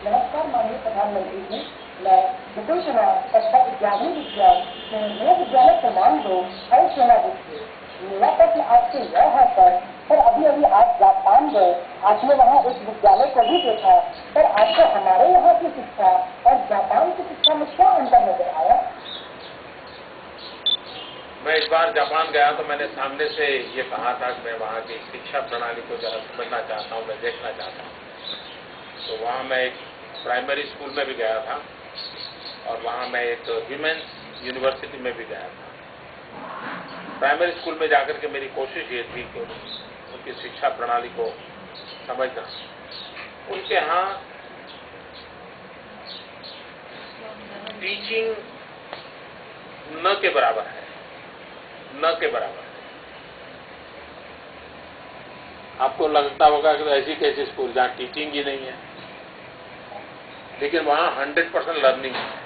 नमस्कार माननीय प्रधानमंत्री जी, मैं विपुल कुमार कक्षा 11वीं विद्यालय नया विद्यालय क्रमांक 2 हर सेना से। मेरा प्रश्न आपसे यह है सर अभी आप जापान गए, आपने वहाँ एक विद्यालय को भी देखा, पर आपको हमारे यहाँ की शिक्षा और जापान की शिक्षा में क्या अंतर नजर आया? मैं इस बार जापान गया तो मैंने सामने से ये कहा था कि मैं वहाँ की शिक्षा प्रणाली को जरा समझना चाहता हूँ, मैं देखना चाहता हूँ। तो वहाँ मैं एक प्राइमरी स्कूल में भी गया था और वहाँ मैं एक विमेंस यूनिवर्सिटी में भी गया था। प्राइमरी स्कूल में जाकर के मेरी कोशिश ये थी कि उनकी शिक्षा प्रणाली को समझना। उनके यहाँ टीचिंग न के बराबर है, न के बराबर है। आपको लगता होगा कि ऐसी कैसी स्कूल जहाँ टीचिंग ही नहीं है, लेकिन वहाँ 100% लर्निंग है।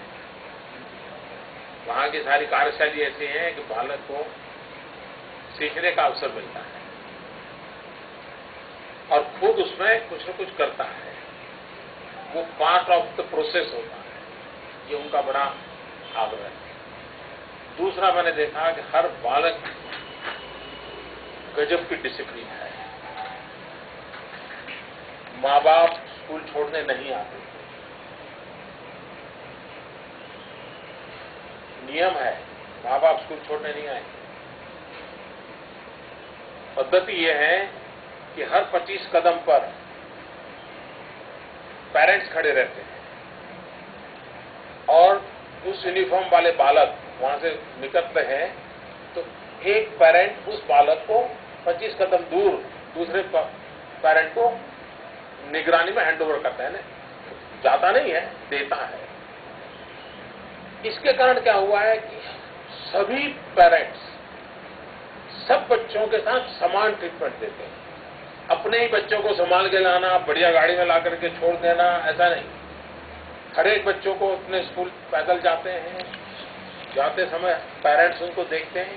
वहाँ की सारी कार्यशैली ऐसी है कि बालक को सीखने का अवसर मिलता है और खुद उसमें कुछ न कुछ करता है, वो पार्ट ऑफ द प्रोसेस होता है। ये उनका बड़ा आग्रह है। दूसरा मैंने देखा कि हर बालक गजब की डिसिप्लिन है। माँ बाप स्कूल छोड़ने नहीं आते, नियम है, माँ बाप स्कूल छोड़ने नहीं आएंगे। पद्धति यह है कि हर 25 कदम पर पेरेंट्स खड़े रहते हैं और उस यूनिफॉर्म वाले बालक वहां से निकलते हैं तो एक पेरेंट उस बालक को 25 कदम दूर दूसरे पेरेंट को निगरानी में हैंडओवर करता है ना, जाता नहीं है, देता है। इसके कारण क्या हुआ है कि सभी पेरेंट्स सब बच्चों के साथ समान ट्रीटमेंट देते हैं। अपने ही बच्चों को संभाल के लाना, बढ़िया गाड़ी में ला करके छोड़ देना, ऐसा नहीं। हर एक बच्चों को अपने स्कूल पैदल जाते हैं, जाते समय पेरेंट्स उनको देखते हैं।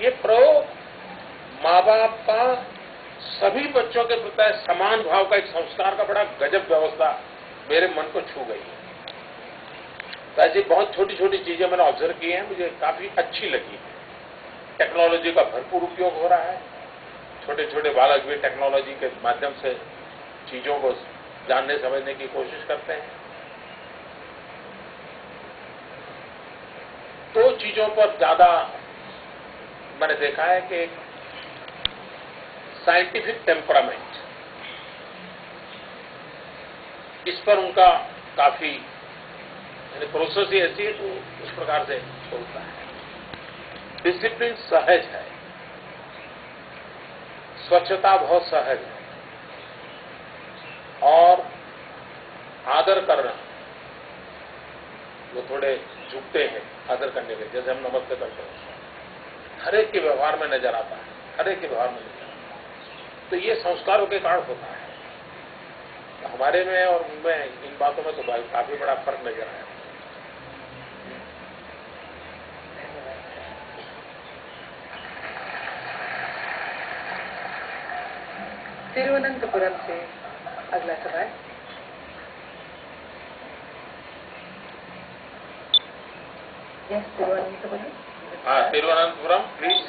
ये प्रयोग माँ बाप का सभी बच्चों के प्रति समान भाव का एक संस्कार का बड़ा गजब व्यवस्था मेरे मन को छू गई है। तो ऐसी बहुत छोटी छोटी चीजें मैंने ऑब्जर्व की हैं, मुझे काफी अच्छी लगी है। टेक्नोलॉजी का भरपूर उपयोग हो रहा है। छोटे छोटे बालक भी टेक्नोलॉजी के माध्यम से चीजों को जानने समझने की कोशिश करते हैं। दो चीजों पर ज्यादा मैंने देखा है कि एक साइंटिफिक टेम्परामेंट, इस पर उनका काफी प्रोसेस ही ऐसी है तो उस प्रकार से चलता है। डिसिप्लिन सहज है, स्वच्छता बहुत सहज है और आदर करना, वो थोड़े झुकते हैं आदर करने के, जैसे हम नमस्ते करते हैं, हर एक के व्यवहार में नजर आता है, हर एक के व्यवहार में नजर आता है। तो ये संस्कारों के कारण होता है। तो हमारे में और उनमें इन बातों में तो काफी बड़ा फर्क नजर आया। तिरुवनंतपुरम से अगला सवाल। तिरुवनंतपुरम। हाँ, Thiruvananthapuram please.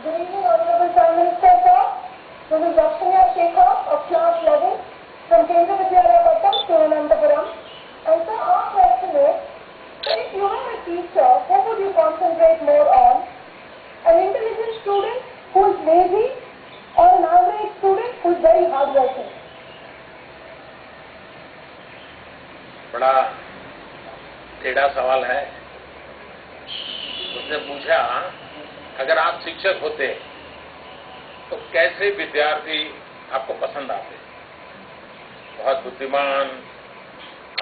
Good evening, Honorable Prime Minister, sir. This is Dakshanya Shekhar of Class 11 from Kendra Vidyalaya Pattam, Tiruvananthapuram. And sir, our question is, sir, if you were a teacher, what would you concentrate more on? An intelligent student who is lazy or an average student who is very hardworking? बड़ा टेढ़ा सवाल है। उसने पूछा, अगर आप शिक्षक होते तो कैसे विद्यार्थी आपको पसंद आते? बहुत बुद्धिमान,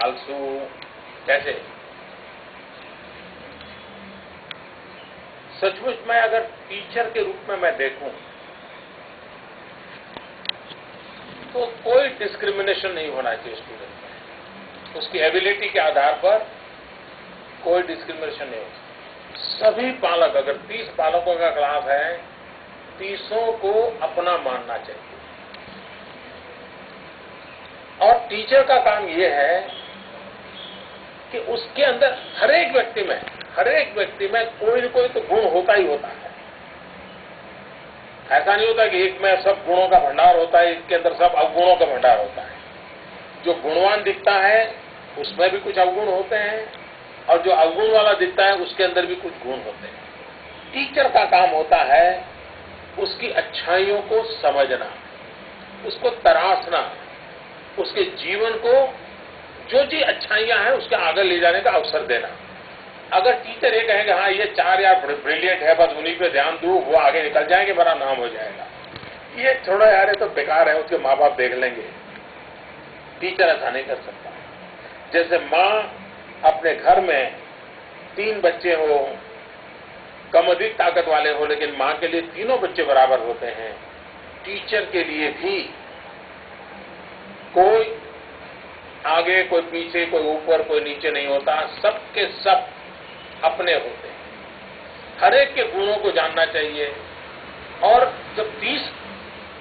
आलसू, कैसे? सचमुच में अगर टीचर के रूप में मैं देखूं तो कोई डिस्क्रिमिनेशन नहीं होना चाहिए स्टूडेंट में। उसकी एबिलिटी के आधार पर कोई डिस्क्रिमिनेशन नहीं हो। सभी बालक, अगर 30 बालकों का क्लास है, 30 को अपना मानना चाहिए और टीचर का काम यह है कि उसके अंदर हर एक व्यक्ति में कोई न कोई तो गुण होता ही होता है। ऐसा नहीं होता कि एक में सब गुणों का भंडार होता है, इसके अंदर सब अवगुणों का भंडार होता है। जो गुणवान दिखता है उसमें भी कुछ अवगुण होते हैं, और जो अवगुण वाला दिखता है उसके अंदर भी कुछ गुण होते हैं। टीचर का काम होता है उसकी अच्छाइयों को समझना, उसको तराशना, उसके जीवन को जो जी अच्छाइयां हैं उसके आगे ले जाने का अवसर देना। अगर टीचर ये कहेंगे हाँ ये 4 यार ब्रिलियंट है, बस उन्हीं पे ध्यान दूं, वो आगे निकल जाएंगे, बड़ा नाम हो जाएगा, ये थोड़ा यार ये तो बेकार है, उसके माँ बाप देख लेंगे। टीचर ऐसा नहीं कर सकता। जैसे माँ अपने घर में 3 बच्चे हो, कम अधिक ताकत वाले हो, लेकिन माँ के लिए तीनों बच्चे बराबर होते हैं, टीचर के लिए भी कोई आगे, कोई पीछे, कोई ऊपर, कोई नीचे नहीं होता, सबके सब अपने होते हैं। हर एक के गुणों को जानना चाहिए। और जब 30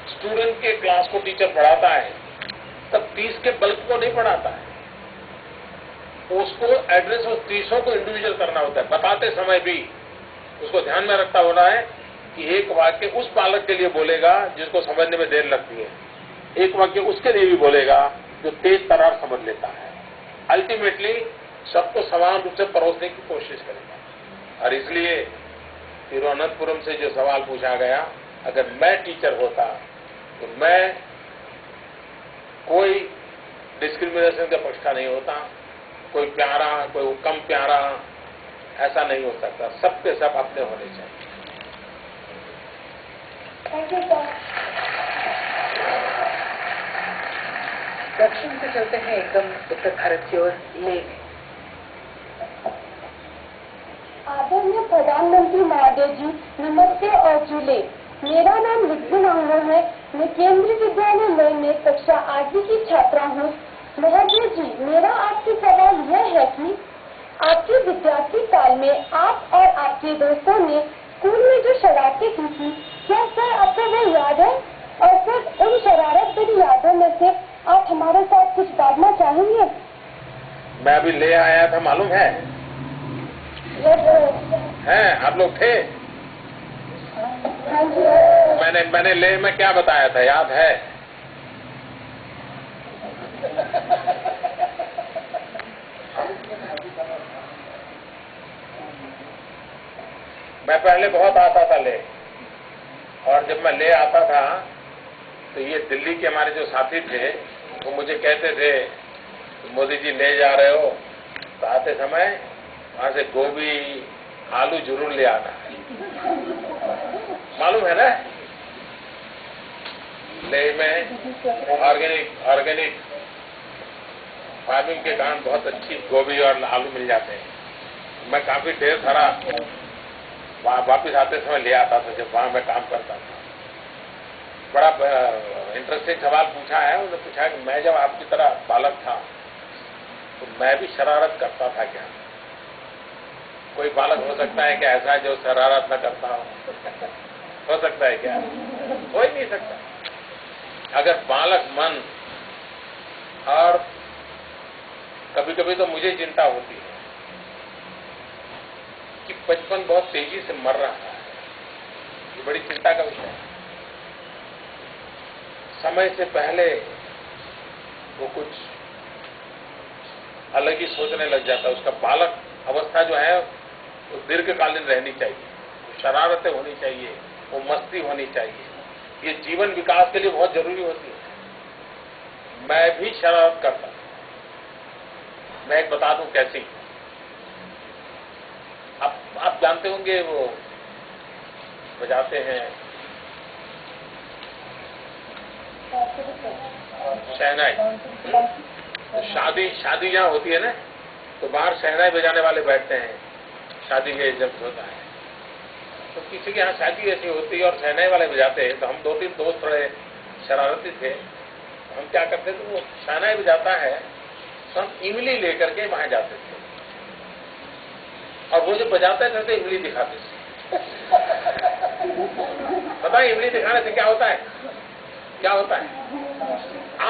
स्टूडेंट के क्लास को टीचर पढ़ाता है तब 30 के बल्क को नहीं पढ़ाता है, उसको एड्रेस उस 30 को इंडिविजुअल करना होता है। बताते समय भी उसको ध्यान में रखता होना है कि एक वाक्य उस बालक के लिए बोलेगा जिसको समझने में देर लगती है, एक वाक्य उसके लिए भी बोलेगा जो तेज तरार समझ लेता है। अल्टीमेटली सबको समान रूप से परोसने की कोशिश करेगा। और इसलिए तिरुवनंतपुरम से जो सवाल पूछा गया, अगर मैं टीचर होता तो मैं कोई डिस्क्रिमिनेशन का पक्ष का नहीं होता, कोई प्यारा, कोई कम प्यारा, ऐसा नहीं हो सकता। सबके सब अपने होने चाहिए। Thank you sir. दक्षिण से चलते हैं एकदम उत्तर भारत की ओर, लेह में। आदरणीय प्रधानमंत्री महोदय जी, नमस्ते और जुले। मेरा नाम विद्युन आंगो है। मैं केंद्रीय विद्यालय लेह में कक्षा 8वीं की छात्रा हूँ। महोदय जी, मेरा आपसे सवाल यह है कि आपके विद्यार्थी काल में आप और आपके दोस्तों ने स्कूल में जो शरारतें की थी, क्या सर आपको वह याद है? और सर उन शरारत भरी यादों में से आप हमारे साथ कुछ बांटना चाहेंगे? मैं अभी ले आया था, मालूम है? हैं, आप लोग थे? हाँ जी। मैंने लेह में क्या बताया था, याद है? मैं पहले बहुत आता था ले, और जब मैं ले आता था तो ये दिल्ली के हमारे जो साथी थे वो मुझे कहते थे मोदी जी ले जा रहे हो तो आते समय वहां से गोभी, आलू जरूर ले आना। मालूम है ना, ले में ऑर्गेनिक फार्मिंग के कारण बहुत अच्छी गोभी और आलू मिल जाते हैं। मैं काफी ढेर सारा वापिस आते समय ले आता था जब वहां मैं काम करता था। बड़ा इंटरेस्टिंग सवाल पूछा है। उन्होंने पूछा कि मैं जब आपकी तरह बालक था तो मैं भी शरारत करता था क्या? कोई बालक हो सकता है क्या ऐसा जो शरारत न करता हो सकता है क्या? हो ही नहीं सकता। अगर बालक मन, और कभी कभी तो मुझे चिंता होती है कि बचपन बहुत तेजी से मर रहा है, ये बड़ी चिंता का विषय है। समय से पहले वो कुछ अलग ही सोचने लग जाता है। उसका बालक अवस्था जो है वो दीर्घकालीन रहनी चाहिए, वो शरारतें होनी चाहिए, वो मस्ती होनी चाहिए। ये जीवन विकास के लिए बहुत जरूरी होती है। मैं भी शरारत करता हूं। मैं एक बता दूं कैसी। आप जानते होंगे वो बजाते हैं शहनाई। तो शादी जहाँ होती है ना तो बाहर शहनाई बजाने वाले बैठते हैं। शादी के जब होता है तो किसी के यहाँ शादी ऐसी होती है और शहनाई वाले बजाते हैं, तो हम 2-3 दोस्त थोड़े शरारती थे। हम क्या करते थे, वो शहनाई बजाता है तो हम इमली लेकर के वहां जाते थे, और वो जो बजाते थे तो इमली दिखाते थे। पता है इमली दिखाने से क्या होता है? क्या होता है? आप